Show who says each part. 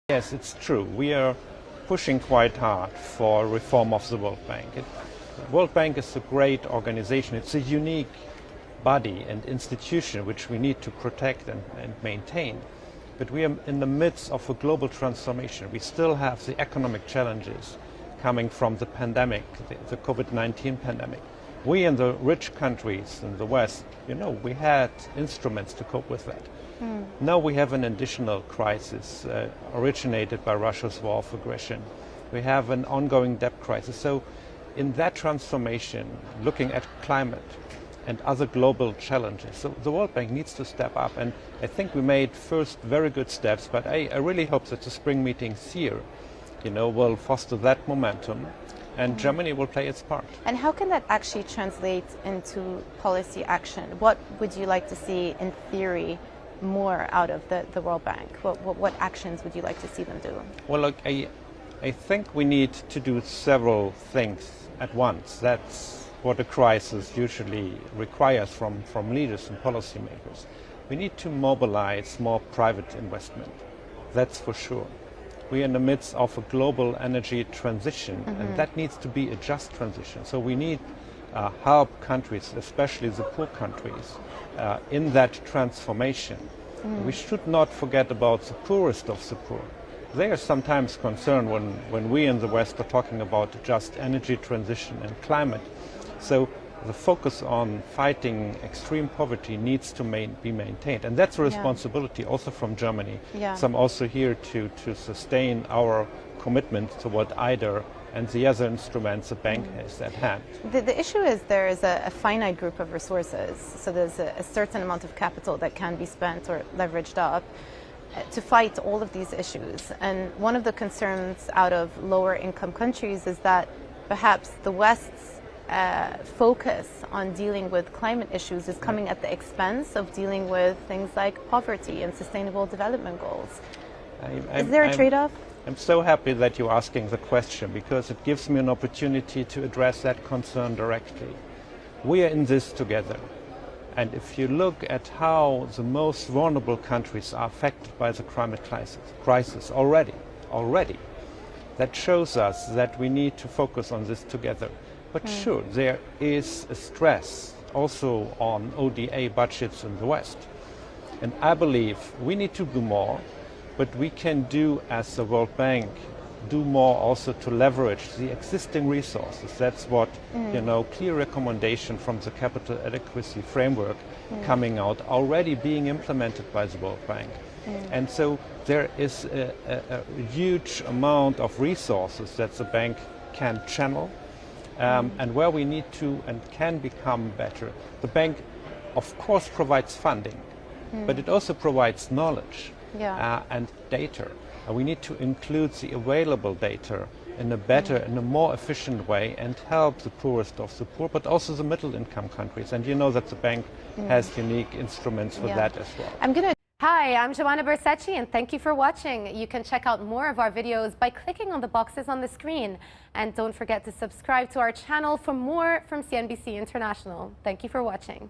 Speaker 1: Yes, it's true. We are pushing quite hard for reform of the World Bank. The World Bank is a great organization. It's a unique body and institution which we need to protect and maintain. But we are in the midst of a global transformation. We still have the economic challenges coming from the pandemic, the COVID-19 pandemic. We in the rich countries in the West, we had instruments to cope with that. Now we have an additional crisis originated by Russia's war of aggression. We have an ongoing debt crisis. So in that transformation, looking at climate and other global challenges, so the World Bank needs to step up. And I think we made first very good steps, but I really hope that the spring meetings here will foster that momentum, and Germany will play its part.
Speaker 2: And how can that actually translate into policy action? What would you like to see in theory more out of the World Bank? What actions would you like to see them do?
Speaker 1: Well, look, I think we need to do several things at once. That's what a crisis usually requires from leaders and policymakers. We need to mobilize more private investment. That's for sure. We are in the midst of a global energy transition, and that needs to be a just transition. So we need help countries, especially the poor countries, in that transformation. We should not forget about the poorest of the poor. They are sometimes concerned when we in the West are talking about just energy transition and climate. So the focus on fighting extreme poverty needs to be maintained. And that's a responsibility also from Germany. So I'm also here to sustain our commitment toward ITER and the other instruments the bank has at hand.
Speaker 2: The issue is there is a finite group of resources. So there's a certain amount of capital that can be spent or leveraged up to fight all of these issues. And one of the concerns out of lower income countries is that perhaps the West's focus on dealing with climate issues is coming at the expense of dealing with things like poverty and sustainable development goals. Is there a trade-off?
Speaker 1: I'm so happy that you're asking the question, because it gives me an opportunity to address that concern directly. We are in this together. And if you look at how the most vulnerable countries are affected by the climate crisis already, that shows us that we need to focus on this together. But sure, there is a stress also on ODA budgets in the West. And I believe we need to do more, but we can do, as the World Bank, do more also to leverage the existing resources. That's what, clear recommendation from the capital adequacy framework coming out, already being implemented by the World Bank. And so there is a huge amount of resources that the bank can channel. And where we need to and can become better. The bank, of course, provides funding, but it also provides knowledge and data. And we need to include the available data in a better, in a more efficient way, and help the poorest of the poor, but also the middle-income countries. And you know that the bank has unique instruments for that as well.
Speaker 3: Hi, I'm Joanna Bersecci, and thank you for watching. You can check out more of our videos by clicking on the boxes on the screen. And don't forget to subscribe to our channel for more from CNBC International. Thank you for watching.